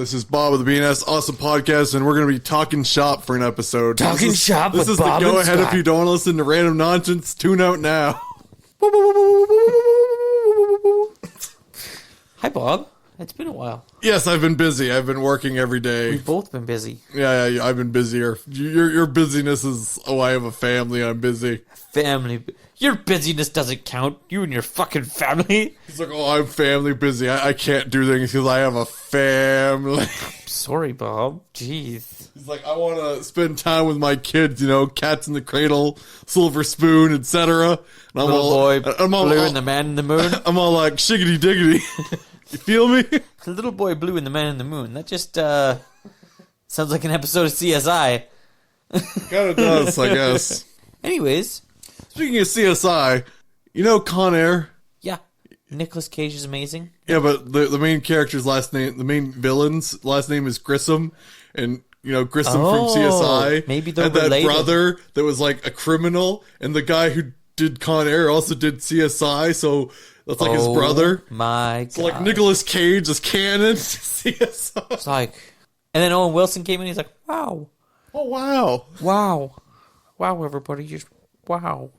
This is Bob of the BNS Awesome Podcast, and we're going to be talking shop for an episode. Talking shop with Bob and Scott. This is the go-ahead if you don't want to listen to random nonsense. Tune out now. Hi, Bob. It's been a while. Yes, I've been busy. I've been working every day. We've both been busy. Yeah, I've been busier. Your busyness is, I have a family. I'm busy. Family. Your busyness doesn't count. You and your fucking family. He's like, I'm family busy. I can't do things because I have a family. Sorry, Bob. Jeez. He's like, I want to spend time with my kids, cats in the cradle, silver spoon, etc. Little boy, Blue and the Man in the Moon. I'm all like, shiggity diggity. You feel me? The Little Boy Blue and the Man in the Moon. That just sounds like an episode of CSI. Kind of does, I guess. Anyways. Speaking of CSI, Con Air? Yeah. Nicolas Cage is amazing. Yeah, but the main character's last name, the main villain's last name is Grissom. And, Grissom from CSI. Maybe they're related. That brother that was like a criminal. And the guy who did Con Air also did CSI. So that's like his brother. My God. So like Nicolas Cage is canon to CSI. It's like, and then Owen Wilson came in. He's like, wow. Oh, wow. Wow, everybody. Just wow.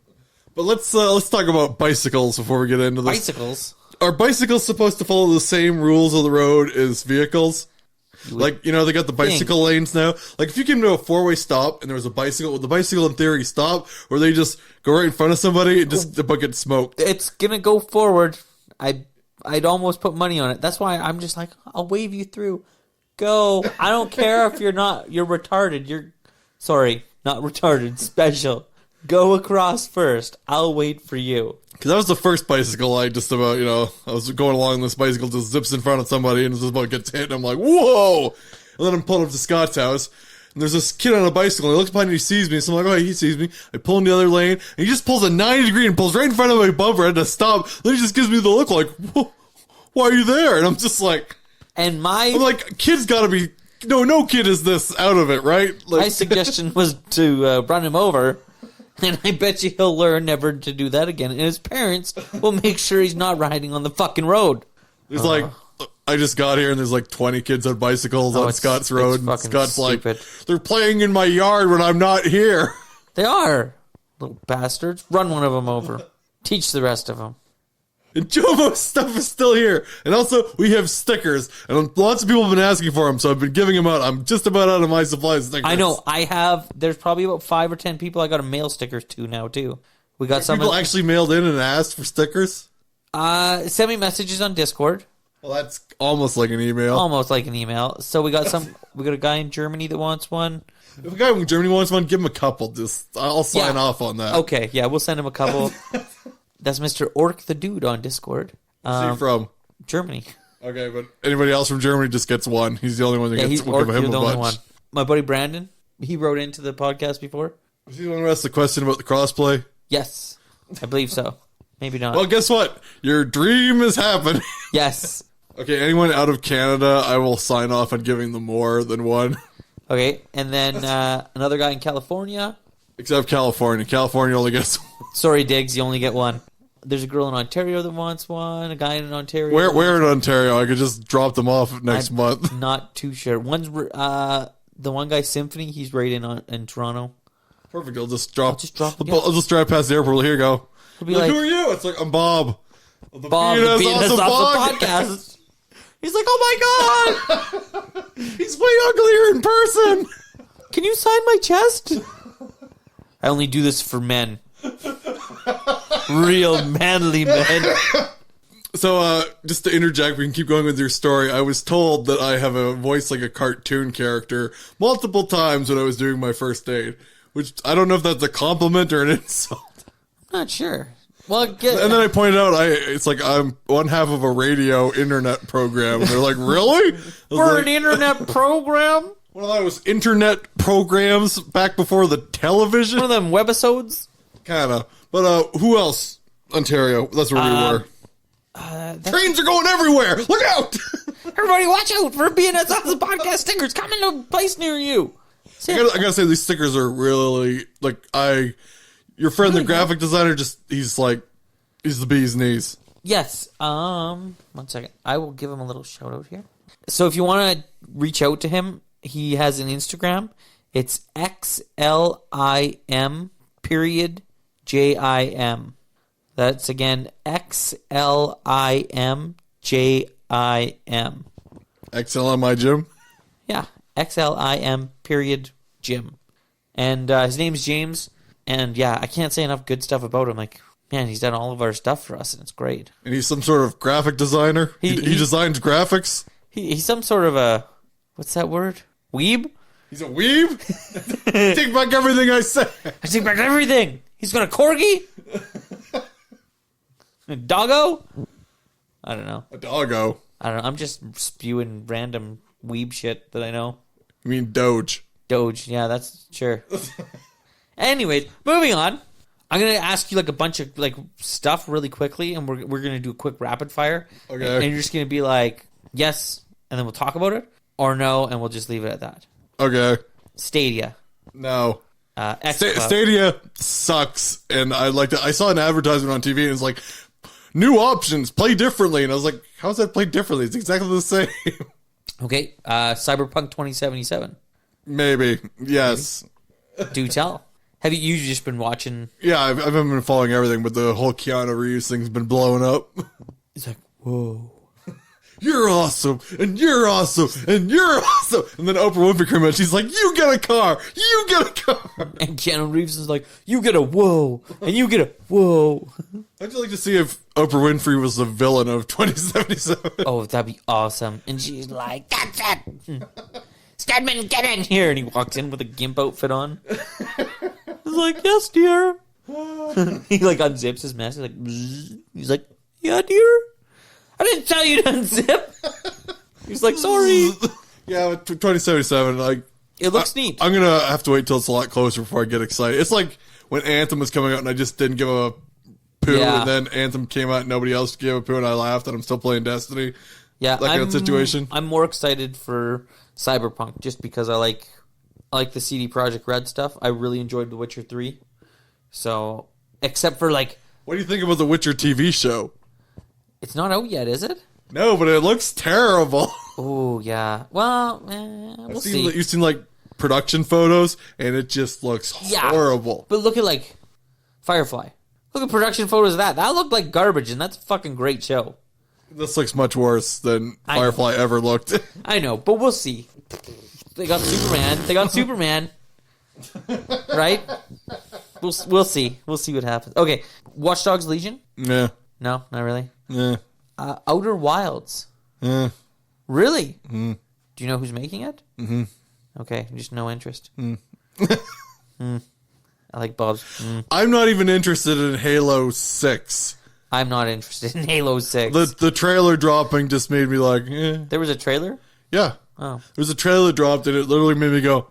But let's talk about bicycles before we get into this. Bicycles? Are bicycles supposed to follow the same rules of the road as vehicles? Like, they got the bicycle lanes now. Like, if you came to a four-way stop and there was a bicycle, would the bicycle in theory stop? Or they just go right in front of somebody and just the bucket smoked? It's gonna go forward. I'd almost put money on it. That's why I'm just like, I'll wave you through. Go. I don't care if you're retarded. Sorry, not retarded, special. Go across first. I'll wait for you. Because that was the first bicycle I just about, I was going along, this bicycle just zips in front of somebody and just about gets hit, and I'm like, whoa! And then I'm pulling up to Scott's house, and there's this kid on a bicycle, and he looks behind and he sees me, so I'm like, oh, he sees me. I pull in the other lane, and he just pulls a 90 degree and pulls right in front of my bumper. I had to stop. Then he just gives me the look like, why are you there? And I'm just like... I'm like, kid's gotta be... No kid is this out of it, right? Like, my suggestion was to run him over... And I bet you he'll learn never to do that again. And his parents will make sure he's not riding on the fucking road. There's I just got here and there's like 20 kids on bicycles on Scott's road. And Scott's stupid. Like, they're playing in my yard when I'm not here. They are. Little bastards. Run one of them over. Teach the rest of them. And Jomo's stuff is still here. And also, we have stickers. And lots of people have been asking for them, so I've been giving them out. I'm just about out of my supply of stickers. I know. There's probably about 5 or 10 people I got to mail stickers to now, too. We got some people actually mailed in and asked for stickers? Send me messages on Discord. Well, that's almost like an email. Almost like an email. So we got a guy in Germany that wants one. If a guy in Germany wants one, give him a couple. I'll sign off on that. Okay, yeah, we'll send him a couple. That's Mr. Orc the Dude on Discord. Where's he from? Germany. Okay, but anybody else from Germany just gets one. He's the only one that gets one. We'll give him a bunch. One. My buddy Brandon, he wrote into the podcast before. Was he the one who asked the question about the crossplay? Yes, I believe so. Maybe not. Well, guess what? Your dream is happening. Yes. Okay, anyone out of Canada, I will sign off on giving them more than one. Okay, and then another guy in California. Except California. California only gets one. Sorry, Diggs, you only get one. There's a girl in Ontario that wants one. A guy in Ontario. Where in Ontario? I could just drop them off next month. Not too sure. One's the one guy Symphony. He's right in Toronto. Perfect. I'll just drop. I'll just drive past the airport. Here you go. Like, who are you? It's like, I'm Bob. Bob, the BNS Awesome Podcast. He's like, oh my God. He's way uglier in person. Can you sign my chest? I only do this for men. Real manly men. So, just to interject, we can keep going with your story. I was told that I have a voice like a cartoon character multiple times when I was doing my first date, which I don't know if that's a compliment or an insult. I'm not sure. Well, and then I pointed out, it's like I'm one half of a radio internet program. And they're like, really? We're an internet program? One of those internet programs back before the television? One of them webisodes? Kind of. But who else? Ontario. That's where we were. Trains are going everywhere! Look out! Everybody watch out for BNS Awesome Podcast stickers coming to a place near you. I gotta say, these stickers are really, like, your friend, the graphic designer, he's the bee's knees. Yes. 1 second. I will give him a little shout out here. So if you want to reach out to him, he has an Instagram. It's XLIM period JIM. That's again XLIM JIM. XLMI Jim. Yeah, XLIM period Jim. And his name's James. And yeah, I can't say enough good stuff about him. Like, man, he's done all of our stuff for us, and it's great. And he's some sort of graphic designer. He designs graphics. He's some sort of a, what's that word? Weeb? He's a weeb? Take back everything I said. I take back everything. He's got a corgi? A doggo? I don't know. A doggo. I don't know. I'm just spewing random weeb shit that I know. You mean Doge? Doge. Yeah, that's sure. Anyways, moving on. I'm going to ask you like a bunch of like stuff really quickly, and we're going to do a quick rapid fire. Okay. And you're just going to be like, yes, and then we'll talk about it, or no, and we'll just leave it at that. Okay. Stadia. No. Xcloud. Stadia sucks, and I saw an advertisement on TV, and it's like, new options, play differently, and I was like, how is that play differently? It's exactly the same. Okay. Cyberpunk 2077. Maybe. Yes. Do tell. Have you just been watching? Yeah, I haven't been following everything, but the whole Keanu Reeves thing's been blowing up. It's like, whoa. You're awesome, and you're awesome, and you're awesome. And then Oprah Winfrey came out, she's like, you get a car, you get a car. And Keanu Reeves is like, you get a whoa, and you get a whoa. I'd like to see if Oprah Winfrey was the villain of 2077. Oh, that'd be awesome. And she's like, that's it. Stedman, get in here. And he walks in with a gimp outfit on. He's like, yes, dear. He like unzips his mask. He's like, bzz. He's like, yeah, dear. I didn't tell you to unzip. He's like, sorry. Yeah, but 2077, like, It looks neat. I'm gonna have to wait till it's a lot closer before I get excited. It's like when Anthem was coming out and I just didn't give a poo, Yeah. and then Anthem came out and nobody else gave a poo, and I laughed, and I'm still playing Destiny. Yeah, That kind of situation. I'm more excited for Cyberpunk just because I like the CD Projekt Red stuff. I really enjoyed The Witcher 3. So, except for like, What do you think about the Witcher TV show? it's not out yet, is it? No, but it looks terrible. Oh, yeah. Well, we'll see. You've seen like production photos, and it just looks horrible. But look at like Firefly. Look at production photos of that. That looked like garbage, and that's a fucking great show. This looks much worse than I know. Firefly ever looked. I know, but we'll see. They got Superman. Right? We'll see. We'll see what happens. Okay, Watch Dogs Legion? Yeah. No, not really. Yeah. Outer Wilds. Yeah. Really? Do you know who's making it? Mm-hmm. Okay, just no interest. I like Bob's. I'm not even interested in Halo 6. I'm not interested in Halo 6. The trailer dropping just made me like, eh. There was a trailer? Yeah. Oh. There was a trailer dropped, and it literally made me go,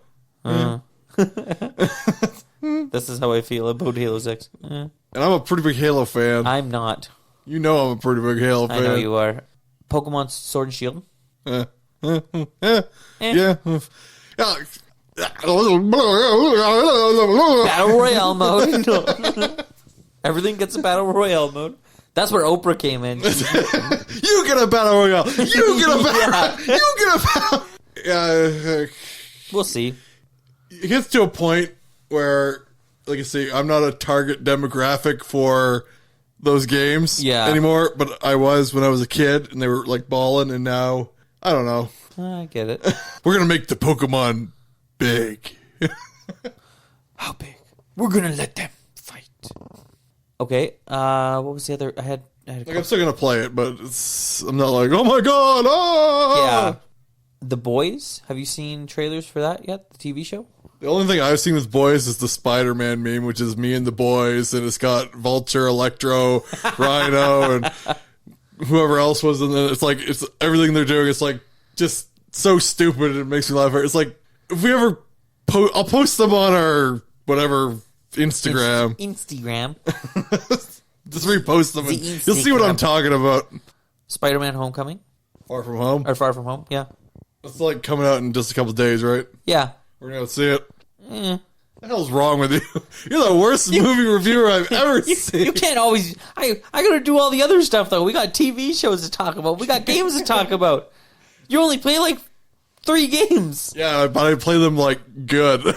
This is how I feel about Halo 6. and I'm a pretty big Halo fan. I'm not. You know I'm a pretty big Halo fan. I know you are. Pokemon Sword and Shield? Yeah. Eh. Yeah. Battle Royale mode. Everything gets a Battle Royale mode. That's where Oprah came in. You get a Battle Royale. You get a Battle You get a Battle Yeah. We'll see. It gets to a point where, like I say, I'm not a target demographic for those games anymore, but I was when I was a kid, and they were like balling, and now, I don't know. I get it. We're going to make the Pokemon big. How big? We're gonna let them fight. Okay, what was the other? I had a Like, I'm still going to play it, but I'm not like, oh my god, yeah. The Boys? Have you seen trailers for that yet? The TV show? The only thing I've seen with boys is the Spider-Man meme, which is me and the boys, and it's got Vulture, Electro, Rhino, and whoever else was in it. It's like, it's everything they're doing. It's like just so stupid. It makes me laugh. It's like, if we ever I'll post them on our whatever Instagram. Instagram. Just repost them, and The you'll see what I'm Instagram. talking about. Spider-Man Homecoming? Far From Home. Or Far From Home? Yeah. It's like coming out in just a couple days, right? Yeah. We're gonna see it. Eh. What the hell's wrong with you? You're the worst movie reviewer I've ever seen. You can't always... I gotta do all the other stuff, though. We got TV shows to talk about. We got games to talk about. You only play like 3 games. Yeah, but I play them like good.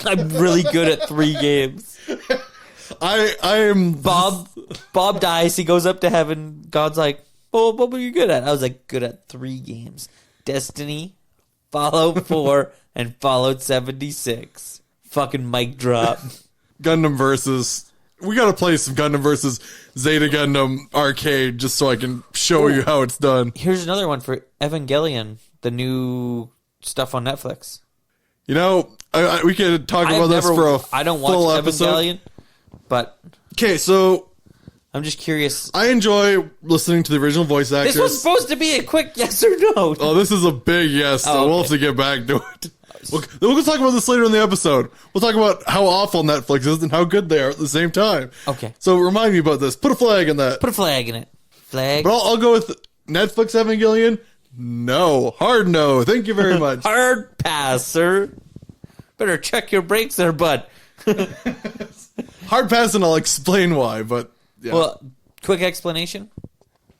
I'm really good at 3 games. I am Bob dies. He goes up to heaven. God's like, "Oh, what were you good at?" I was like, "Good at 3 games: Destiny, Fallout 4, and Fallout 76." Fucking mic drop. Gundam versus. We gotta play some Gundam versus Zeta Gundam arcade just so I can show you how it's done. Here's another one for Evangelion, the new stuff on Netflix. You know, we could talk about this for a I don't watch full episode. Evangelion, but Okay, so I'm just curious. I enjoy listening to the original voice actors. This was supposed to be a quick yes or no. Oh, this is a big yes, so we'll have to get back to it. We'll talk about this later in the episode. We'll talk about how awful Netflix is and how good they are at the same time. Okay. So remind me about this. Put a flag in that. Put a flag in it. Flag. But I'll go with Netflix Evangelion. No. Hard no. Thank you very much. Hard pass, sir. Better check your brakes there, bud. Hard pass, and I'll explain why, but yeah. Well, quick explanation.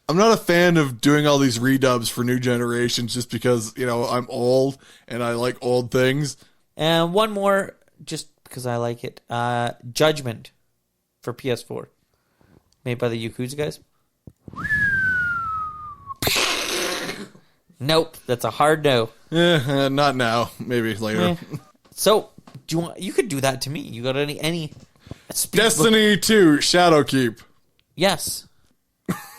I'm not a fan of doing all these redubs for new generations just because, you know, I'm old and I like old things. And one more, just because I like it. Judgment for PS4. Made by the Yakuza guys. Nope, that's a hard no. Not now. Maybe later. So, do you want? You could do that to me. You got any speed Destiny 2 Shadowkeep. Yes.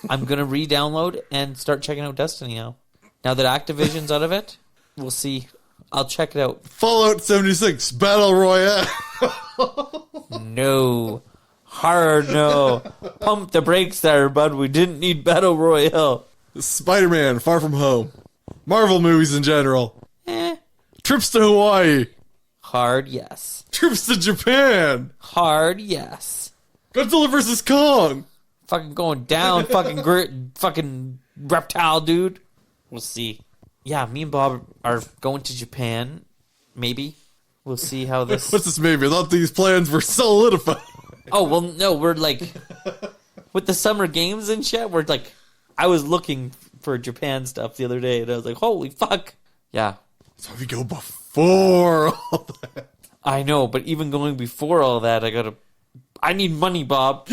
I'm going to re-download and start checking out Destiny now. Now that Activision's out of it, we'll see. I'll check it out. Fallout 76 Battle Royale. No. Hard no. Pump the brakes there, bud. We didn't need Battle Royale. Spider-Man Far From Home. Marvel movies in general. Trips to Hawaii. Hard yes. Trips to Japan. Hard yes. Godzilla vs. Kong. Fucking going down, fucking reptile dude. We'll see. Yeah, me and Bob are going to Japan. Maybe. We'll see how this... What's this maybe? I thought these plans were solidified. Oh, well, no, we're like... With the summer games and shit, we're like... I was looking for Japan stuff the other day, and I was like, holy fuck. Yeah. So we go before all that. I know, but even going before all that, I need money, Bob.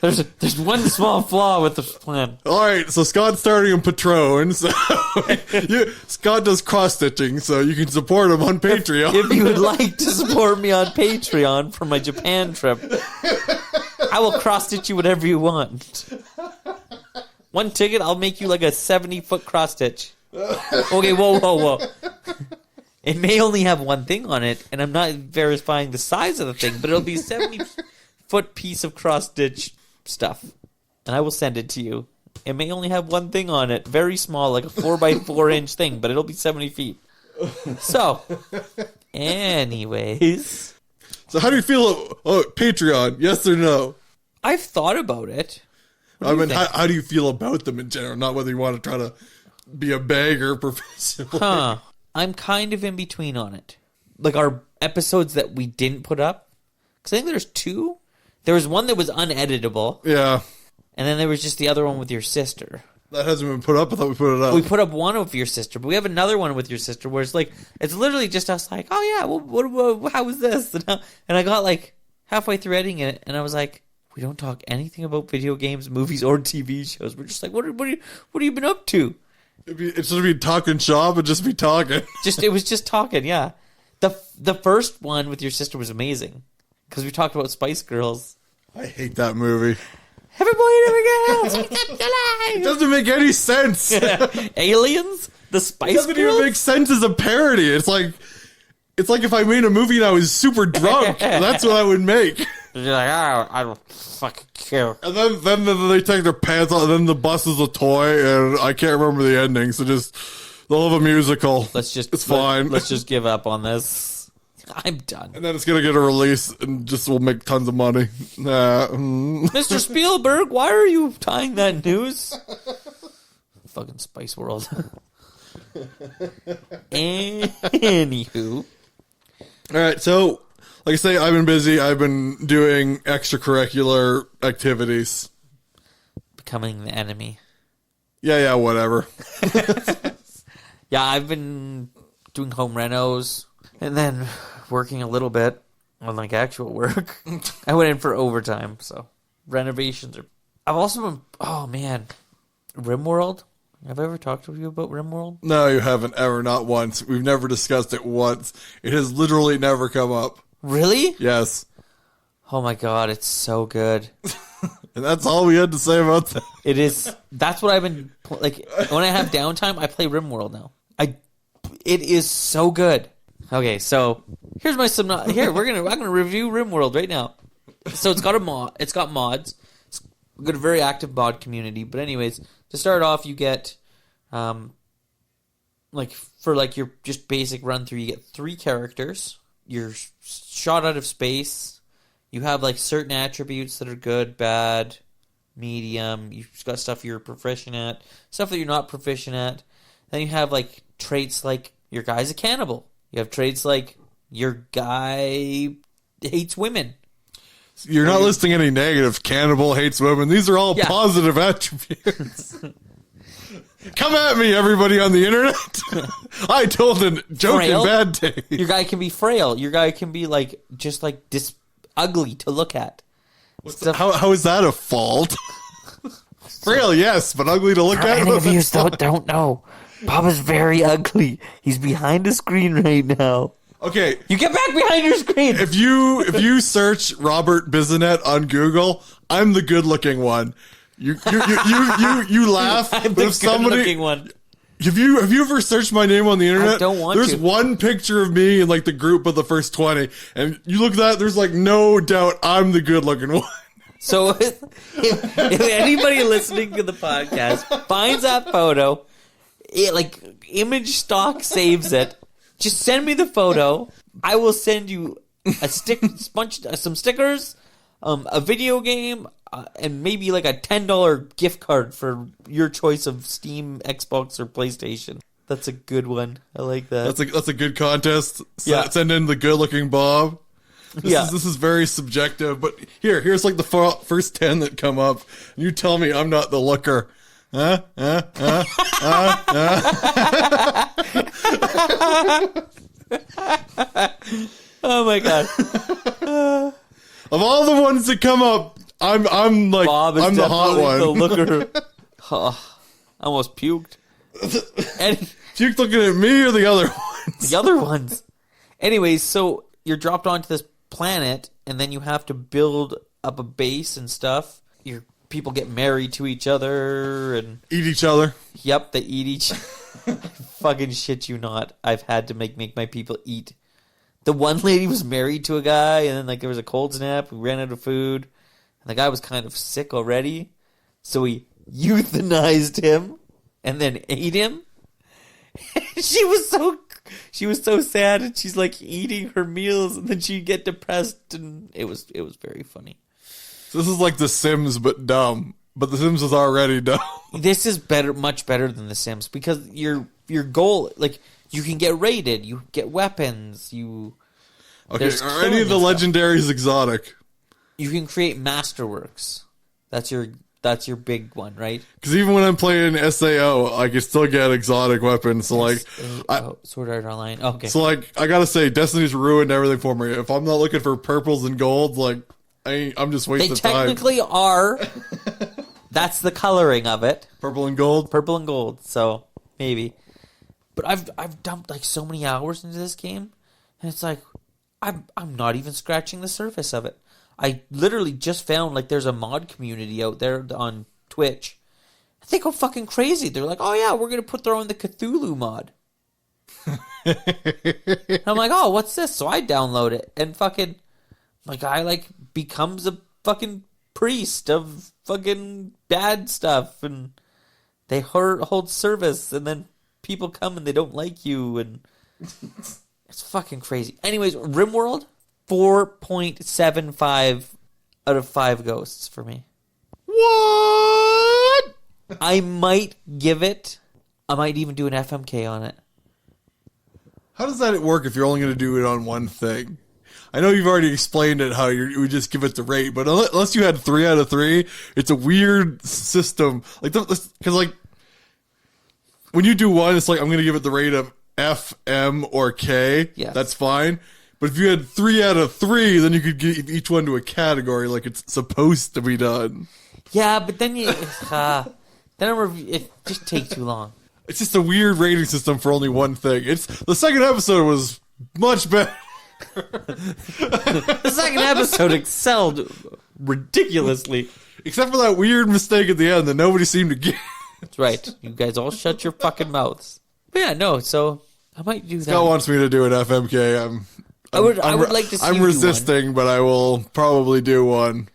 There's one small flaw with this plan. All right, so Scott's starting in Patron. So Scott does cross-stitching, so you can support him on Patreon. If you would like to support me on Patreon for my Japan trip, I will cross-stitch you whatever you want. One ticket, I'll make you like a 70-foot cross-stitch. Okay, whoa. It may only have one thing on it, and I'm not verifying the size of the thing, but it'll be a 70-foot piece of cross-stitch stuff. And I will send it to you. It may only have one thing on it, very small, like a 4x4-inch thing, but it'll be 70 feet. So, anyways. So how do you feel? Patreon, yes or no? I've thought about it. I mean, how do you feel about them in general? Not whether you want to try to be a bagger professionally. Huh. I'm kind of in between on it. Like our episodes that we didn't put up. Because I think there's 2. There was one that was uneditable. Yeah. And then there was just the other one with your sister. That hasn't been put up. I thought we put it up. We put up one with your sister, but we have another one with your sister where it's like, it's literally just us like, oh yeah, well, how was this? And I got like halfway through editing it, and I was like, we don't talk anything about video games, movies, or TV shows. We're just like, what have you been up to? It's just be talking shop and just be talking. It was just talking, yeah. The first one with your sister was amazing because we talked about Spice Girls. I hate that movie. Every boy and every girl. It doesn't make any sense. Aliens? The Spice Girls? It doesn't even make sense as a parody. It's like if I made a movie and I was super drunk. That's what I would make. You're like, oh, I don't fucking care. And then they take their pants off, and then the bus is a toy, and I can't remember the ending, so they'll have a musical. It's fine. Let's just give up on this. I'm done. And then it's going to get a release, and just will make tons of money. Mr. Spielberg, why are you tying that news? Fucking Spice World. Anywho. All right, so... Like I say, I've been busy. I've been doing extracurricular activities. Becoming the enemy. Yeah, whatever. Yeah, I've been doing home renos and then working a little bit on like actual work. I went in for overtime, so renovations are. I've also been. Oh man, RimWorld. Have I ever talked to you about RimWorld? No, you haven't ever, not once. We've never discussed it once. It has literally never come up. Really? Yes. Oh my god, it's so good. And that's all we had to say about that. It is. That's what I've been like. When I have downtime, I play RimWorld now. It is so good. Okay, so here's my here I'm gonna review RimWorld right now. So it's got a mod. It's got mods. It's got a very active mod community. But anyways, to start off, you get like for like your just basic run through, you get 3 characters. You're shot out of space. You have like certain attributes that are good, bad, medium. You've got stuff you're proficient at, stuff that you're not proficient at. Then you have like traits like your guy's a cannibal. You have traits like your guy hates women. You're not listing any negative. Cannibal, hates women. These are all positive attributes. Come at me, everybody on the internet. I told a joke in bad taste. Your guy can be frail. Your guy can be like just like ugly to look at. How is that a fault? Frail, yes, but ugly to look at. Any of you don't know, Bob is very ugly. He's behind the screen right now. Okay, you get back behind your screen. If you search Robert Bisonet on Google, I'm the good-looking one. You laugh. I'm the good-looking one. Have you ever searched my name on the internet? I don't want There's to. one picture of me in like the group of the first 20, and you look at that. There's like no doubt I'm the good-looking one. So if anybody listening to the podcast finds that photo, like image stock saves it, just send me the photo. I will send you some stickers, a video game, and maybe like a $10 gift card for your choice of Steam, Xbox, or PlayStation. That's a good one. I like that. That's a good contest. Send in the good-looking Bob. This is very subjective, but here's like the first 10 that come up. You tell me I'm not the looker. Oh my god! Of all the ones that come up, I'm like Bob is I'm the hot one. The looker. Oh, I almost puked. Puked looking at me or the other ones? The other ones. Anyways, so you're dropped onto this planet, and then you have to build up a base and stuff. Your people get married to each other and eat each other. Yep, they eat each. Fucking shit you not. I've had to make my people eat. The one lady was married to a guy, and then like there was a cold snap. We ran out of food, and the guy was kind of sick already, so we euthanized him and then ate him. She was so sad, and she's like eating her meals, and then she'd get depressed, and it was very funny. So this is like The Sims, but dumb. But The Sims is already dumb. This is much better than The Sims, because your goal, like, you can get raided, you get weapons, Okay, are any of the legendaries exotic? You can create masterworks. That's your big one, right? Because even when I'm playing SAO, I can still get exotic weapons. So Sword Art Online. Oh, okay. So like, I gotta say, Destiny's ruined everything for me. If I'm not looking for purples and golds, like, I'm just wasting time. They technically are. That's the coloring of it. Purple and gold. Purple and gold. So maybe, but I've dumped like so many hours into this game, and it's like I'm not even scratching the surface of it. I literally just found like there's a mod community out there on Twitch. They go fucking crazy. They're like, oh yeah, we're gonna throw in the Cthulhu mod. And I'm like, oh, what's this? So I download it, and fucking my guy like becomes a fucking priest of fucking bad stuff, and they hold service, and then people come and they don't like you, and it's fucking crazy. Anyways, RimWorld, 4.75 out of 5 ghosts for me. What? I might even do an FMK on it. How does that work if you're only going to do it on one thing? I know you've already explained it, how you would just give it the rate, but unless you had 3 out of 3, it's a weird system. Like, because like, when you do one, it's like, I'm going to give it the rate of F, M, or K. Yes. That's fine. But if you had 3 out of 3, then you could give each one to a category like it's supposed to be done. Yeah, but then it just takes too long. It's just a weird rating system for only one thing. The second episode was much better. The second episode excelled ridiculously. Except for that weird mistake at the end that nobody seemed to get. That's right. You guys all shut your fucking mouths. But yeah, no, so I might do that. Scott wants me to do an FMK. I would like to see I'm you do resisting, but I will probably do one.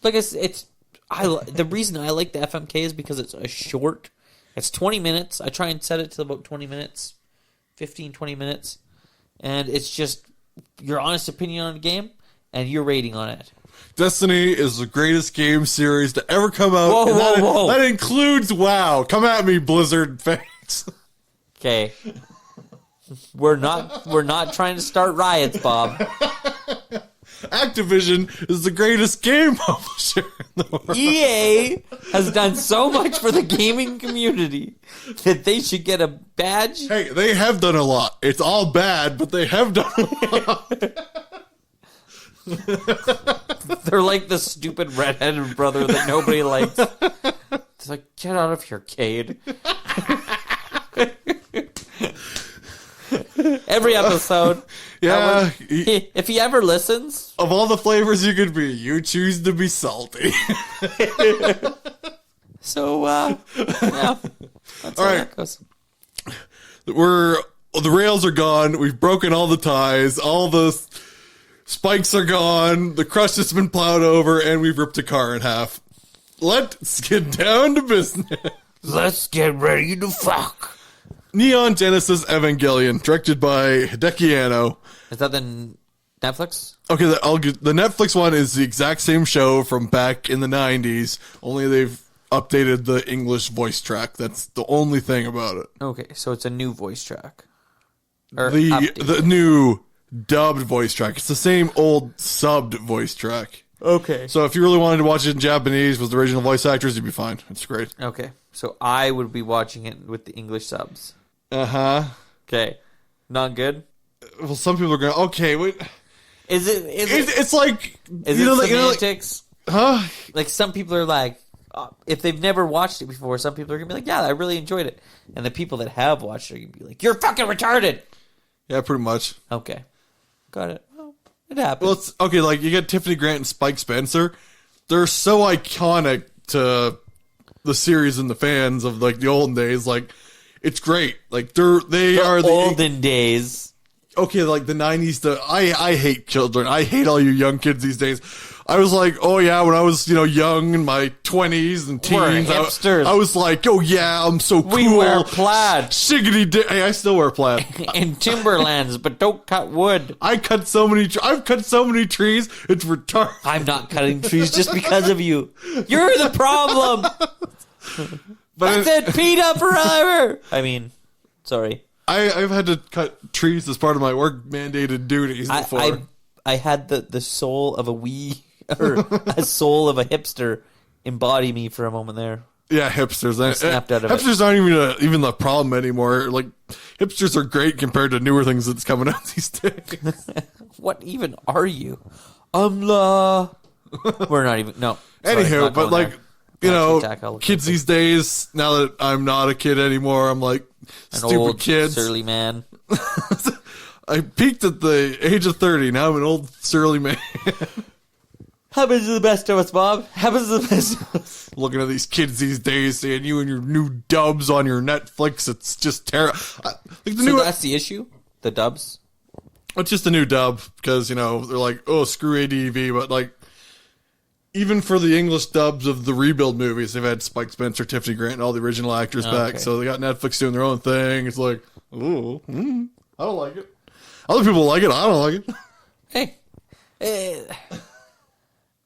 Like the reason I like the FMK is because it's a short. It's 20 minutes. I try and set it to about 20 minutes, 15, 20 minutes. And it's just your honest opinion on the game and your rating on it. Destiny is the greatest game series to ever come out. Whoa. That includes WoW. Come at me, Blizzard fans. Okay. We're not trying to start riots, Bob. Activision is the greatest game publisher in the world. EA has done so much for the gaming community that they should get a badge. Hey, they have done a lot. It's all bad, but they have done a lot. They're like the stupid redheaded brother that nobody likes. It's like, get out of here, Cade. Every episode. Yeah. If he ever listens. Of all the flavors you could be, you choose to be salty. So, yeah. That's how right. that goes. The rails are gone. We've broken all the ties. All the spikes are gone. The crush has been plowed over, and we've ripped a car in half. Let's get down to business. Let's get ready to fuck. Neon Genesis Evangelion, directed by Hideki Anno. Is that the Netflix? Okay, the Netflix one is the exact same show from back in the 90s, only they've updated the English voice track. That's the only thing about it. Okay, so it's a new voice track. Or The updated. new dubbed voice track. It's the same old subbed voice track. Okay. So if you really wanted to watch it in Japanese with the original voice actors, you'd be fine. It's great. Okay, so I would be watching it with the English subs. Uh-huh. Okay, not good. Well, some people are going, okay, wait. Is it? It's like, Is you know, it like, semantics? huh? Like some people are like, if they've never watched it before, some people are gonna be like, yeah, I really enjoyed it, and the people that have watched it are gonna be like, you're fucking retarded. Yeah, pretty much. Okay, got it. Well, it happens. Well, it's okay. Like you get Tiffany Grant and Spike Spencer. They're so iconic to the series and the fans of like the olden days. Like it's great. Like they are the olden days. Okay, like the 90s. I hate children. I hate all you young kids these days. I was like, oh yeah, when I was young in my 20s and teens, hipsters. I was like, oh yeah, I'm so cool. We wear plaid. Shiggity dick. Hey, I still wear plaid. In timberlands, but don't cut wood. I've cut so many trees. It's retarded. I'm not cutting trees just because of you. You're the problem. But That's it, PETA forever. I mean, sorry. I've had to cut trees as part of my work mandated duties before. I had the soul of a or a soul of a hipster embody me for a moment there. Yeah, hipsters. Snapped out of it. Hipsters aren't even the problem anymore. Like hipsters are great compared to newer things that's coming out these days. What even are you? We're not even. No. Sorry, Anywho, not but going like there. kids these days. Now that I'm not a kid anymore, I'm like An stupid old kids. surly man. I peaked at the age of 30. Now I'm an old surly man. Happens to the best of us, Bob. Happens to the best of us. Looking at these kids these days, saying you and your new dubs on your Netflix. It's just terrible. Like So that's the issue? The dubs? It's just a new dub because, they're like, oh, screw ADV. But, like, even for the English dubs of the rebuild movies, they've had Spike Spencer, Tiffany Grant, and all the original actors back. Okay. So they got Netflix doing their own thing. It's like, ooh, I don't like it. Other people like it. I don't like it. Hey.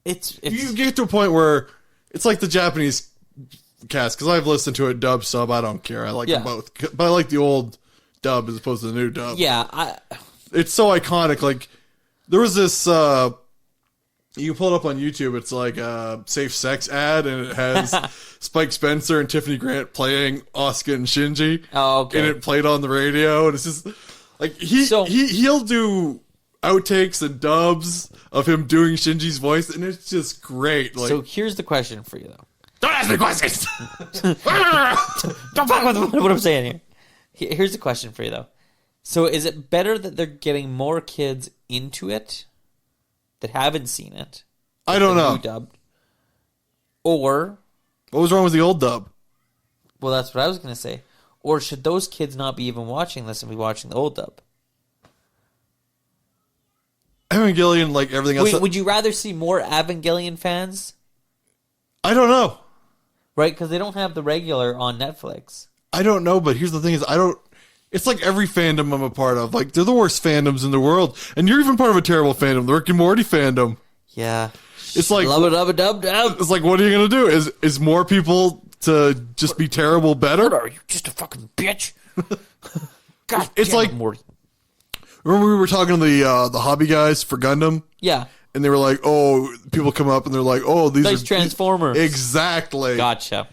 It's You get to a point where it's like the Japanese cast, because I've listened to a dub sub. I don't care. I like them both. But I like the old dub as opposed to the new dub. yeah. It's so iconic. Like, there was this You pull it up on YouTube. It's like a safe sex ad, and it has Spike Spencer and Tiffany Grant playing Asuka and Shinji. Oh, okay. And it played on the radio, and it's just like he'll do outtakes and dubs of him doing Shinji's voice, and it's just great. Like, So here's the question for you, though. don't ask me questions. Don't fuck with what I'm saying here. Here's the question for you, though. So is it better that they're getting more kids into it that haven't seen it? I don't know. Dubbed, or, What was wrong with the old dub? well, that's what I was going to say. Or should those kids not be even watching this and be watching the old dub? Evangelion, like everything else. Would you rather see more Evangelion fans? I don't know. Right? Because they don't have the regular on Netflix. I don't know, but here's the thing: is I don't. It's like every fandom I'm a part of. Like they're the worst fandoms in the world, and you're even part of a terrible fandom, the Rick and Morty fandom. Yeah. It's like Love it, dub, dub, dub. it's like, what are you gonna do? Is more people to just be terrible better? Are you just a fucking bitch? God, It's damn like- it, Morty. Remember we were talking to the hobby guys for Gundam, Yeah. and they were like, "Oh, people come up and they're like, oh, these Nice are Transformers. Exactly. Gotcha.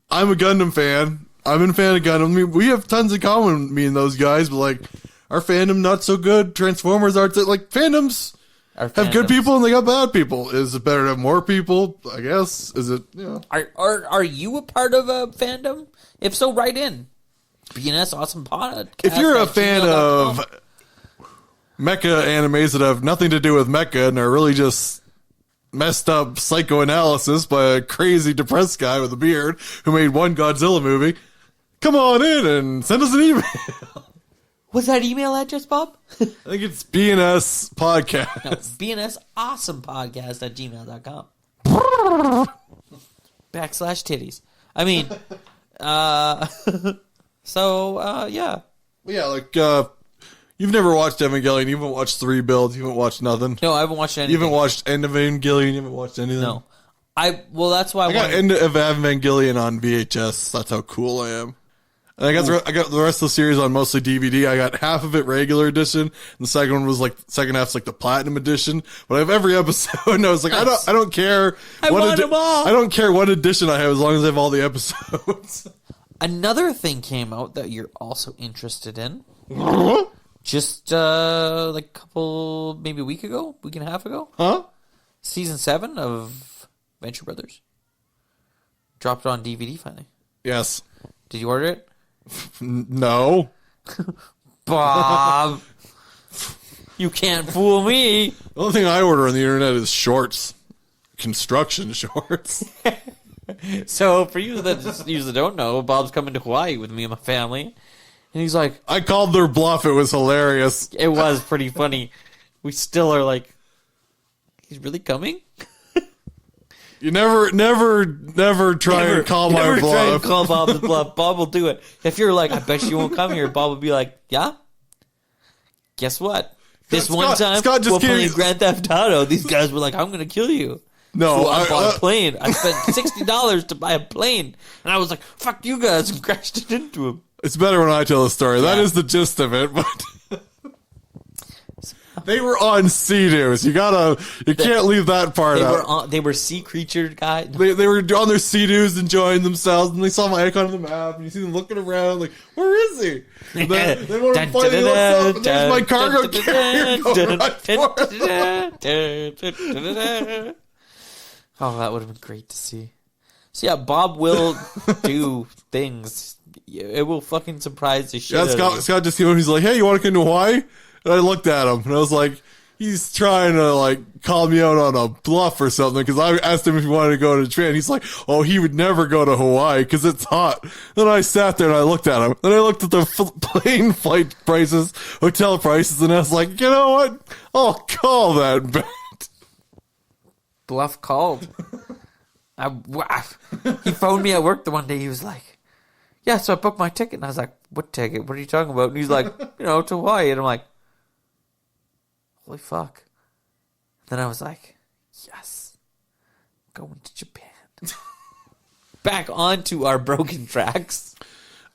I'm a Gundam fan. I'm a fan of Gundam. I mean, we have tons in common, me and those guys, but like our fandom not so good. Transformers aren't like fandoms Our have good fandoms. people and they got bad people. Is it better to have more people? I guess. Is it? Are you a part of a fandom? If so, write in. BNS Awesome Podcast. If you're a at fan gmail.com. of mecha animes that have nothing to do with mecha and are really just messed up psychoanalysis by a crazy depressed guy with a beard who made one Godzilla movie, come on in and send us an email. What's that email address, Bob? I think it's BNS Podcast. No, BNS Awesome Podcast at gmail.com. /titties. I mean, yeah. Yeah, like, you've never watched Evangelion, you haven't watched 3 builds, you haven't watched nothing. No, I haven't watched anything. You haven't watched End of Evangelion, you haven't watched anything. No. That's why I got End of Evangelion on VHS. That's how cool I am. And I got the rest of the series on mostly DVD. I got half of it regular edition, and the second one was like second half's like the platinum edition. But I have every episode. And I was like, I don't care. I want them all. I don't care what edition I have as long as I have all the episodes. Another thing came out that you're also interested in. Huh? Just like a couple, maybe a week and a half ago. Huh? Season 7 of Venture Brothers dropped on DVD finally. Yes. Did you order it? No. Bob, you can't fool me. The only thing I order on the internet is shorts. Construction shorts. So for you that just usually don't know, Bob's coming to Hawaii with me and my family, and he's like, I called their bluff. It was hilarious. it was pretty funny. We still are like, he's really coming? You never try and call my never try and bluff. call Bob's bluff. Bob will do it. If you're like, I bet you won't come here, Bob will be like, yeah? Guess what? This one time, Scott just we're gave playing me- Grand Theft Auto. These guys were like, I'm going to kill you. No, So I bought I- a plane. I spent $60 to buy a plane. And I was like, fuck you guys, and crashed it into him. It's better when I tell the story. That Yeah. is the gist of it, but they were on Sea-Doos. You can't leave that part out. They were sea creature guys. They were on their Sea-Doos enjoying themselves, and they saw my icon on the map, and you see them looking around, like, where is he? And then one of them finally looks up, and there's my cargo carrier going right for it. Oh, that would have been great to see. So yeah, Bob will do things. It will fucking surprise the shit Yeah, out of you. Scott just came in, he's like, hey, you want to come to Hawaii? And I looked at him, and I was like, he's trying to, like, call me out on a bluff or something, because I asked him if he wanted to go to Japan. He's like, oh, he would never go to Hawaii, because it's hot. Then I sat there, and I looked at him. Then I looked at the plane flight prices, hotel prices, and I was like, you know what? I'll call that bet. Bluff called. He phoned me at work the one day. He was like, yeah, so I booked my ticket. And I was like, what ticket? What are you talking about? And he's like, to Hawaii. And I'm like, holy fuck. Then I was like, yes, going to Japan. Back onto our broken tracks.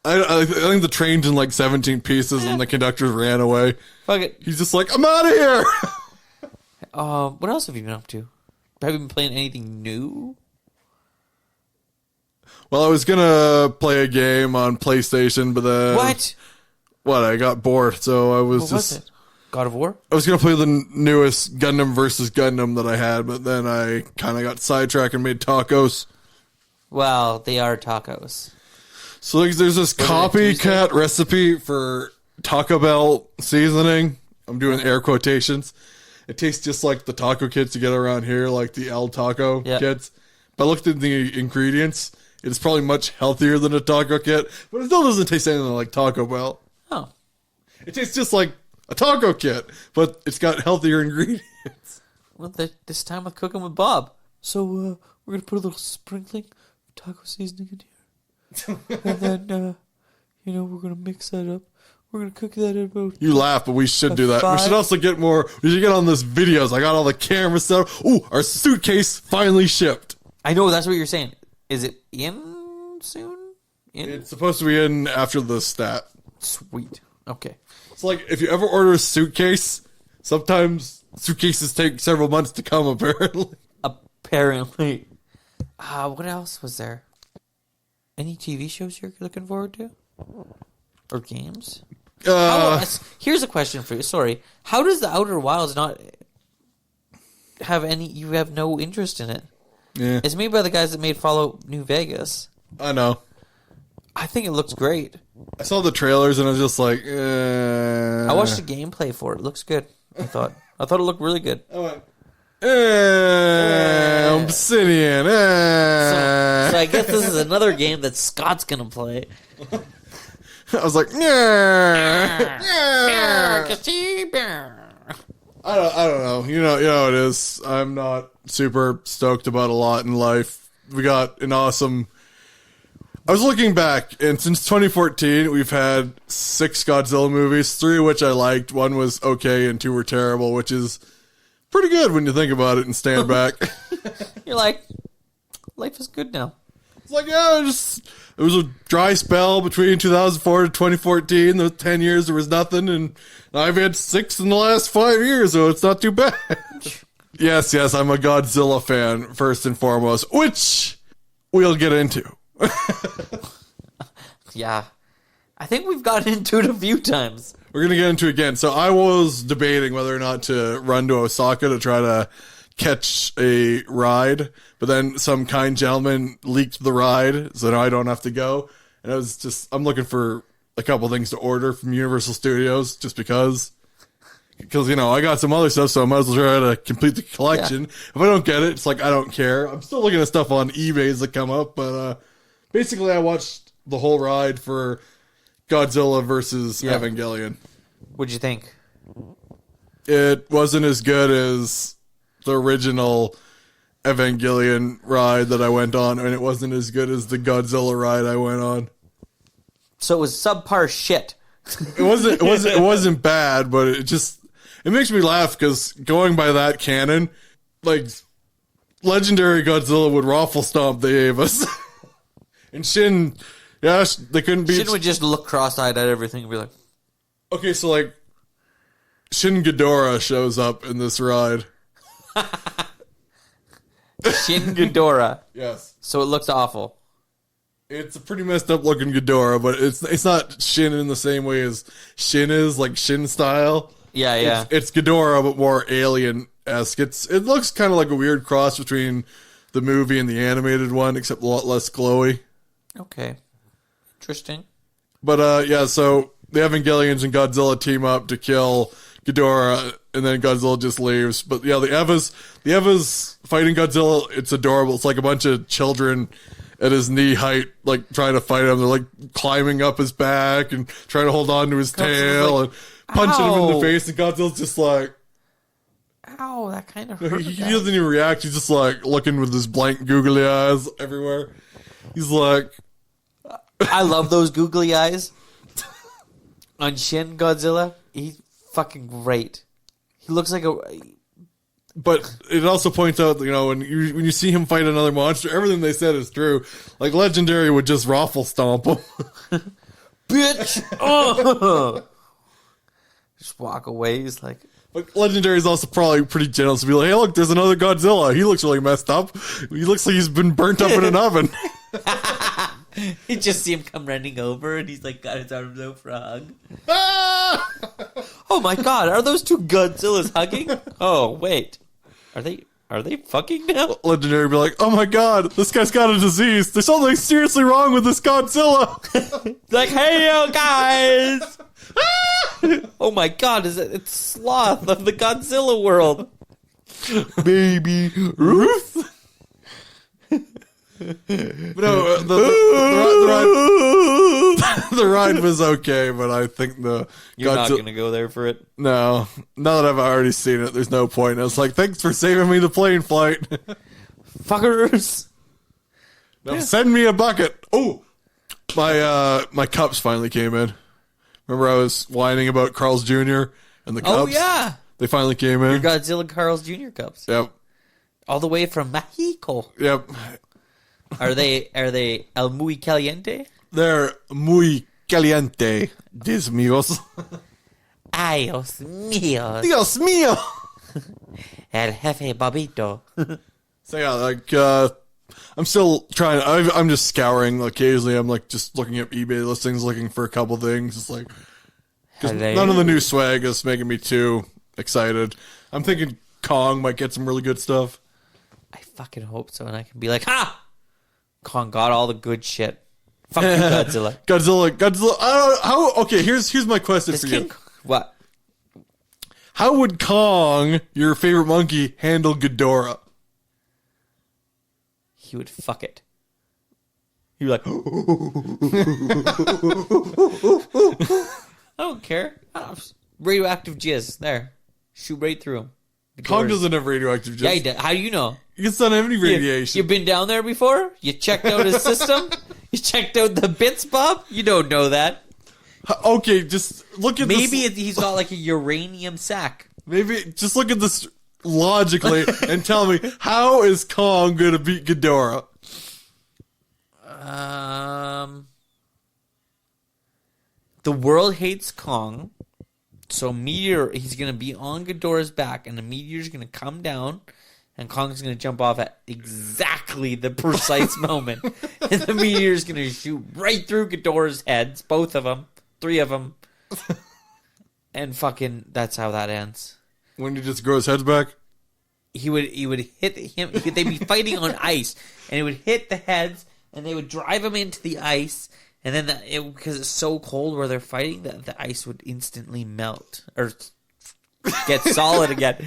I think the train's in like 17 pieces, and the conductor ran away. Fuck it. He's just like, I'm out of here. What else have you been up to? have you been playing anything new? Well, I was gonna play a game on PlayStation, but then What? I got bored, so I was What was it? God of War? I was gonna play the newest Gundam versus Gundam that I had, but then I kind of got sidetracked and made tacos. Well, they are tacos. So like, there's this copycat recipe for Taco Bell seasoning. I'm doing air quotations. It tastes just like the taco kits you get around here, like the El Taco kits. But I looked at the ingredients. It's probably much healthier than a taco kit, but it still doesn't taste anything like Taco Bell. Oh. It tastes just like a taco kit, but it's got healthier ingredients. Well, this time with Cooking with Bob. So, we're going to put a little sprinkling of taco seasoning in here. And then, we're going to mix that up. We're going to cook that at about... You laugh, but we should do that. We should also get more... We should get on this videos. I got all the camera stuff. Ooh, our suitcase finally shipped. I know, that's what you're saying. Is it in soon? It's supposed to be in after the stat. Sweet. Okay. It's like, if you ever order a suitcase, sometimes suitcases take several months to come, apparently. Apparently. What else was there? Any TV shows you're looking forward to? Or games? Here's a question for you. Sorry. How does the Outer Wilds not have any... You have no interest in it? Yeah. It's made by the guys that made Fallout New Vegas. I know. I think it looks great. I saw the trailers and I was just like, I watched the gameplay for it. It looks good. I thought it looked really good. I went, Obsidian. So I guess this is another game that Scott's gonna play. I was like, I don't know. You know how it is. I'm not super stoked about a lot in life. We got an awesome... I was looking back, and since 2014, we've had 6 Godzilla movies, 3 of which I liked. 1 was okay, and 2 were terrible, which is pretty good when you think about it and stand back. You're like, life is good now. It's like, yeah, it was a dry spell between 2004 and 2014. Those 10 years, there was nothing, and I've had 6 in the last 5 years, so it's not too bad. Yes, I'm a Godzilla fan, first and foremost, which we'll get into. Yeah. I think we've gotten into it a few times. We're going to get into it again. So I was debating whether or not to run to Osaka to try to catch a ride, but then some kind gentleman leaked the ride, so now I don't have to go. And I'm looking for a couple things to order from Universal Studios just because, I got some other stuff, so I might as well try to complete the collection. Yeah. If I don't get it, it's like, I don't care. I'm still looking at stuff on eBay that come up, but basically I watched the whole ride for Godzilla versus Evangelion. What'd you think? It wasn't as good as the original Evangelion ride that I went on, and it wasn't as good as the Godzilla ride I went on. So it was subpar shit. It wasn't bad, but it makes me laugh because going by that canon, like legendary Godzilla would raffle stomp the Avas. And Shin, they couldn't beat. Shin would just look cross-eyed at everything and be like, okay, so like Shin Ghidorah shows up in this ride. Shin Ghidorah. Yes. So it looks awful. It's a pretty messed up looking Ghidorah, but it's not Shin in the same way as Shin is, like Shin style. Yeah. It's Ghidorah, but more alien-esque. It looks kind of like a weird cross between the movie and the animated one, except a lot less glowy. Okay. Interesting. But, so the Evangelions and Godzilla team up to kill Ghidorah, and then Godzilla just leaves. But, yeah, the Evas fighting Godzilla, it's adorable. It's like a bunch of children at his knee height, like, trying to fight him. They're, like, climbing up his back and trying to hold on to his tail and punching him in the face, and Godzilla's just like... Ow, that kind of hurt. He doesn't even react. He's just, like, looking with his blank googly eyes everywhere. He's like... I love those googly eyes. On Shin Godzilla, he's fucking great. He looks like a... But it also points out, when you see him fight another monster, everything they said is true. Like, Legendary would just raffle stomp him. Bitch! Oh! Just walk away. He's like... But Legendary is also probably pretty generous to be like, hey, look, there's another Godzilla. He looks really messed up. He looks like he's been burnt up in an oven. You just see him come running over, and he's like got his arms out for a hug. Oh my god, are those two Godzillas hugging? Oh wait, are they fucking now? Legendary would be like, oh my god, this guy's got a disease. There's something seriously wrong with this Godzilla. Like, hey yo guys! Oh my god, it's Sloth of the Godzilla world. Baby Ruth. But no, the ride was okay, but I think You're not gonna go there for it. No, now that I've already seen it, there's no point. I was like, thanks for saving me the plane flight. Fuckers. Now send me a bucket. Oh, my cups finally came in. Remember I was whining about Carl's Jr. and the cups? Oh yeah, they finally came in. your Godzilla Carl's Jr. cups. Yep. All the way from Mexico. Yep. Are they el muy caliente? They're muy caliente, Dios míos. Ay, Dios mío. Dios mío. El jefe Bobito. So yeah, like I'm still trying. I'm just scouring. Occasionally, I'm like just looking at eBay listings, looking for a couple things. It's like 'cause none of the new swag is making me too excited. I'm thinking Kong might get some really good stuff. I fucking hope so, and I can be like, ha! Kong got all the good shit. Fuck you, Godzilla. Godzilla. I don't know how. Okay, here's my question This for King... you. What? How would Kong, your favorite monkey, handle Ghidorah? He would fuck it. He'd be like, I don't care. Radioactive jizz. There. Shoot right through him. Kong doesn't have radioactive jizz. Yeah, he does. How do you know? He doesn't have any radiation. You've been down there before? You checked out his system? You checked out the bits, Bob? You don't know that. Okay, just look at Maybe this. he's got like a uranium sack. Maybe just look at this logically and tell me, how is Kong going to beat Ghidorah? The world hates Kong. So he's going to be on Ghidorah's back, and the meteor's going to come down, and Kong's going to jump off at exactly the precise moment. And the meteor's going to shoot right through Ghidorah's heads, both of them, 3 of them. And fucking, that's how that ends. When he just grows heads back? He would hit him. They'd be fighting on ice, and it would hit the heads, and they would drive him into the ice. And then because it's so cold where they're fighting, the ice would instantly melt or get solid again.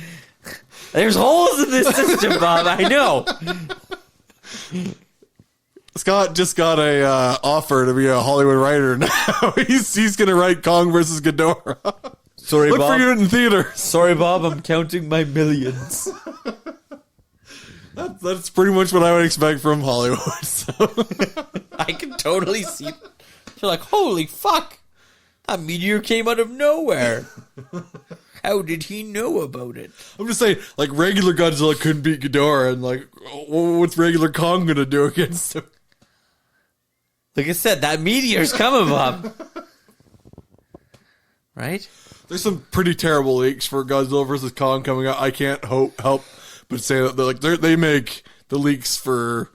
There's holes in this system, Bob. I know. Scott just got a offer to be a Hollywood writer now. he's going to write Kong versus Ghidorah. Sorry, Look Bob. for it in theaters. Sorry, Bob. I'm counting my millions. That's pretty much what I would expect from Hollywood. So. I can totally see. You're like, holy fuck! That meteor came out of nowhere. How did he know about it? I'm just saying, like, regular Godzilla couldn't beat Ghidorah, and like, what's regular Kong gonna do against him? Like I said, that meteor's coming, Bob. Right? There's some pretty terrible leaks for Godzilla vs. Kong coming out. I can't help but say that they make the leaks for,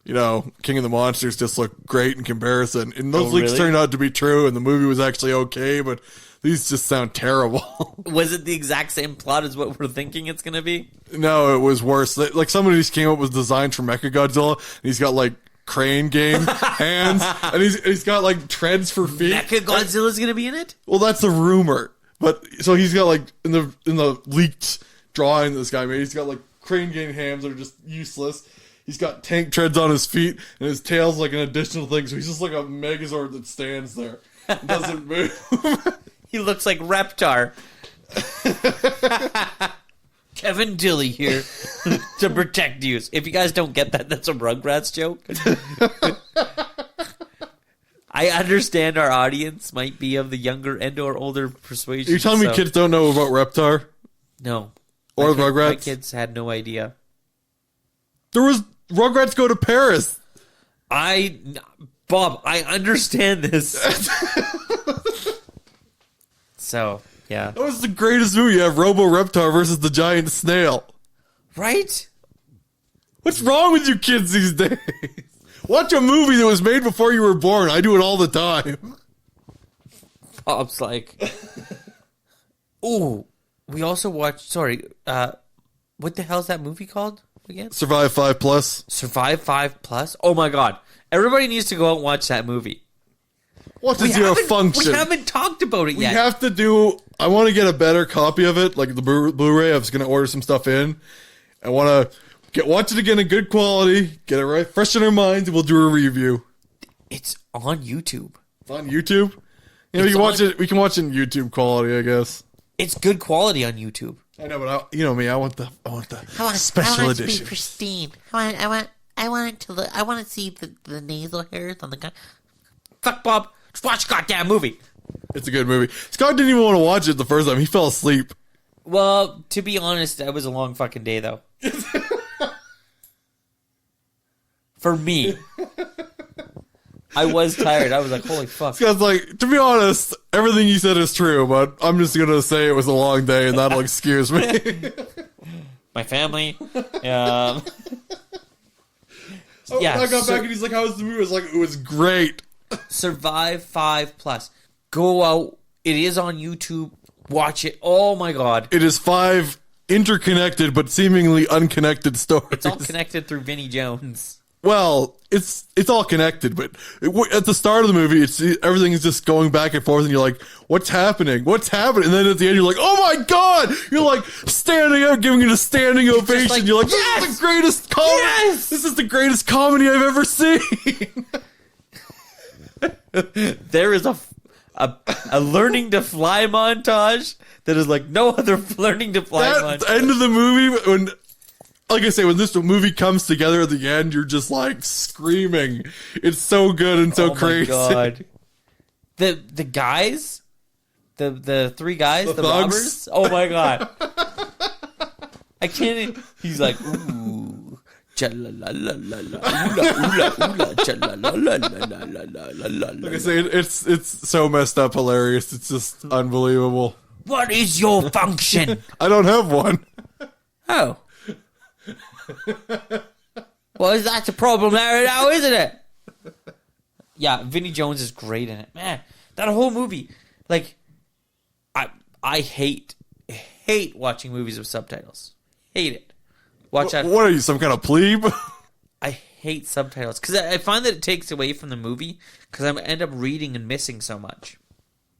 you know, King of the Monsters just look great in comparison. And those leaks really? turned out to be true, and the movie was actually okay, but these just sound terrible. Was it the exact same plot as what we're thinking it's going to be? No, it was worse. Like, some of these came up with designs for Mechagodzilla, and he's got, like, crane game hands, and he's got, like, treads for feet. Mechagodzilla's going to be in it? Well, that's a rumor. But, so he's got, like, in the leaked drawing this guy made, he's got, like, crane game hands that are just useless. He's got tank treads on his feet, and his tail's like an additional thing, so he's just like a Megazord that stands there and doesn't move. He looks like Reptar. Kevin Dilly here to protect you. If you guys don't get that, that's a Rugrats joke. I understand our audience might be of the younger and or older persuasion. You're telling me kids don't know about Reptar? No. Or Rugrats? My kids had no idea. There was Rugrats Go to Paris. Bob, I understand this. So, Yeah. That was the greatest movie. You have Robo Reptar versus the giant snail. Right? What's wrong with you kids these days? Watch a movie that was made before you were born. I do it all the time. Bob's like, ooh, we also watched, what the hell's that movie called again? Survive 5 Plus. Survive 5 Plus? Oh my God. Everybody needs to go out and watch that movie. What does your function? We haven't talked about it yet. We have to do. I want to get a better copy of it, like the Blu-ray. I was going to order some stuff in. I want to watch it again in good quality, get it right, fresh in our minds, and we'll do a review. It's on YouTube. It's on YouTube. You know, you can watch it. We can watch it in YouTube quality, I guess. It's good quality on YouTube. I know, but you know me. I want the special I want it edition. to be pristine. I want it to look. I want to see the nasal hairs on the guy. Fuck Bob. Just watch a goddamn movie. It's a good movie. Scott didn't even want to watch it the first time. He fell asleep. Well, to be honest, that was a long fucking day, though. For me. I was tired. I was like, holy fuck. Scott's like, to be honest, everything you said is true, but I'm just going to say it was a long day, and that'll excuse me. My family. I got back, and he's like, how was the movie? I was like, it was great. Survive 5 Plus. Go out. It is on YouTube. Watch it. Oh my God. It is 5 interconnected but seemingly unconnected stories. It's all connected through Vinnie Jones. Well, it's all connected, but at the start of the movie, everything is just going back and forth, and you're like, "What's happening? What's happening?" And then at the end, you're like, "Oh my God!" You're like standing up, giving it a standing ovation. like, You're like, yes! "This is the greatest comedy! Yes! This is the greatest comedy I've ever seen." There is a learning to fly montage that is like no other learning to fly At montage. the end of the movie, when, like I say, when this movie comes together at the end, you're just like screaming. It's so good and so crazy. My God. The guys, the 3 guys, the thugs. robbers. Oh my God. I can't. He's like, ooh. Like I say, it's so messed up, hilarious. It's just unbelievable. What is your function? I don't have one. Oh. Well, that's a problem there now, isn't it? Yeah, Vinnie Jones is great in it. Man, that whole movie. Like, I hate watching movies with subtitles. Hate it. Watch out. What are you, some kind of plebe? I hate subtitles because I find that it takes away from the movie because I end up reading and missing so much.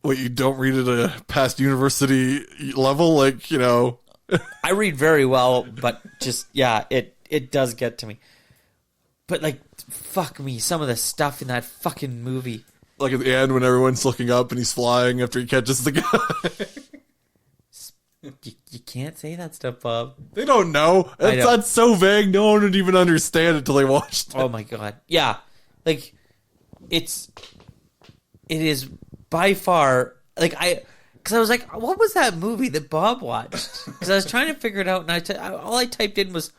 What, you don't read at a past university level? Like, you know. I read very well, but just, yeah, it does get to me. But, like, fuck me, some of the stuff in that fucking movie. Like at the end when everyone's looking up and he's flying after he catches the guy. You can't say that stuff, Bob. They don't know. That's so vague. No one would even understand it until they watched it. Oh my God. Yeah. Like, it is by far, like, because I was like, what was that movie that Bob watched? Because I was trying to figure it out, and all I typed in was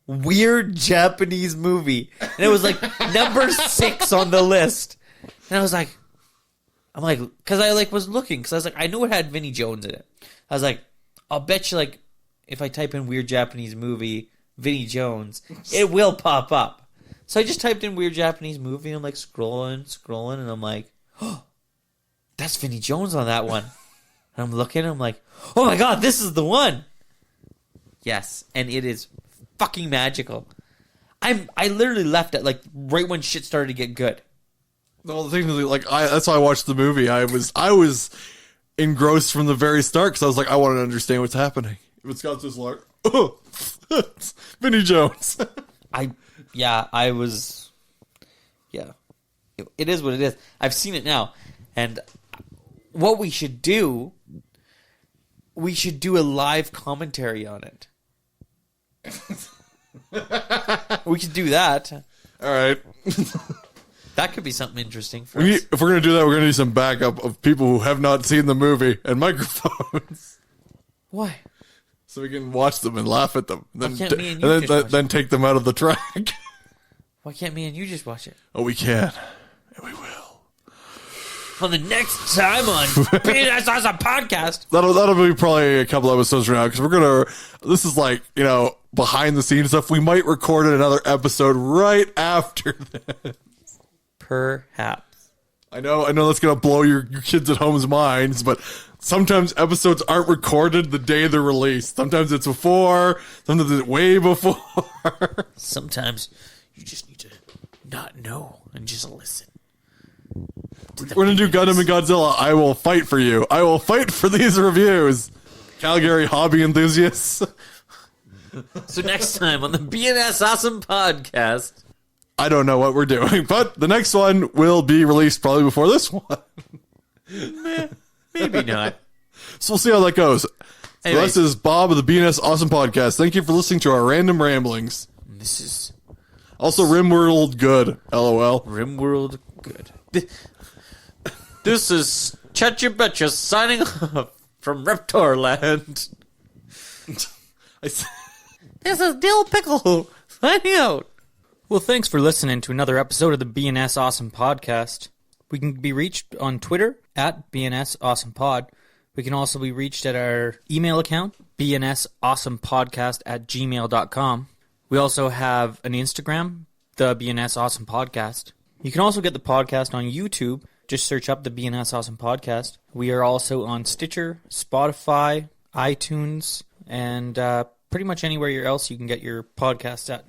weird Japanese movie. And it was like number 6 on the list. And I was like, because I like was looking, because I was like, I knew it had Vinnie Jones in it. I was like, I'll bet you, like, if I type in weird Japanese movie, Vinnie Jones, it will pop up. So I just typed in weird Japanese movie, and I'm like scrolling, and I'm like, oh, that's Vinnie Jones on that one. And I'm looking, and I'm like, oh my God, this is the one. Yes, and it is fucking magical. I literally left it like right when shit started to get good. Well, the thing is, like, that's why I watched the movie. I was engrossed from the very start because I was like, I want to understand what's happening. But Scott's just like, oh, it's Vinnie Jones. I was, it is what it is. I've seen it now, and what we should do a live commentary on it. We could do that. All right. That could be something interesting for us. If we're going to do that, we're going to need some backup of people who have not seen the movie and microphones. Why? So we can watch them and laugh at them. Why can't me and you just watch then take them out of the track. Why can't me and you just watch it? Oh, we can. And we will. on the next time on BNS Awesome Podcast. That'll be probably a couple episodes from now because this is like, behind the scenes stuff. We might record another episode right after that. Perhaps. I know that's going to blow your kids at home's minds, but sometimes episodes aren't recorded the day they're released. Sometimes it's before, sometimes it's way before. Sometimes you just need to not know and just listen. We're going to do Gundam and Godzilla. I will fight for you. I will fight for these reviews. Calgary hobby enthusiasts. So next time on the BNS Awesome Podcast. I don't know what we're doing, but the next one will be released probably before this one. Maybe not. So we'll see how that goes. Anyways. So this is Bob of the BNS Awesome Podcast. Thank you for listening to our random ramblings. This is Also, RimWorld good. LOL. RimWorld good. This is Chetcha Betcha signing off from Reptarland. This is Dill Pickle signing out. Well, thanks for listening to another episode of the BNS Awesome Podcast. We can be reached on Twitter at BNS Awesome Pod. We can also be reached at our email account, bnsawesomepodcast@gmail.com. We also have an Instagram, the BNS Awesome Podcast. You can also get the podcast on YouTube. Just search up the BNS Awesome Podcast. We are also on Stitcher, Spotify, iTunes, and pretty much anywhere else you can get your podcasts at.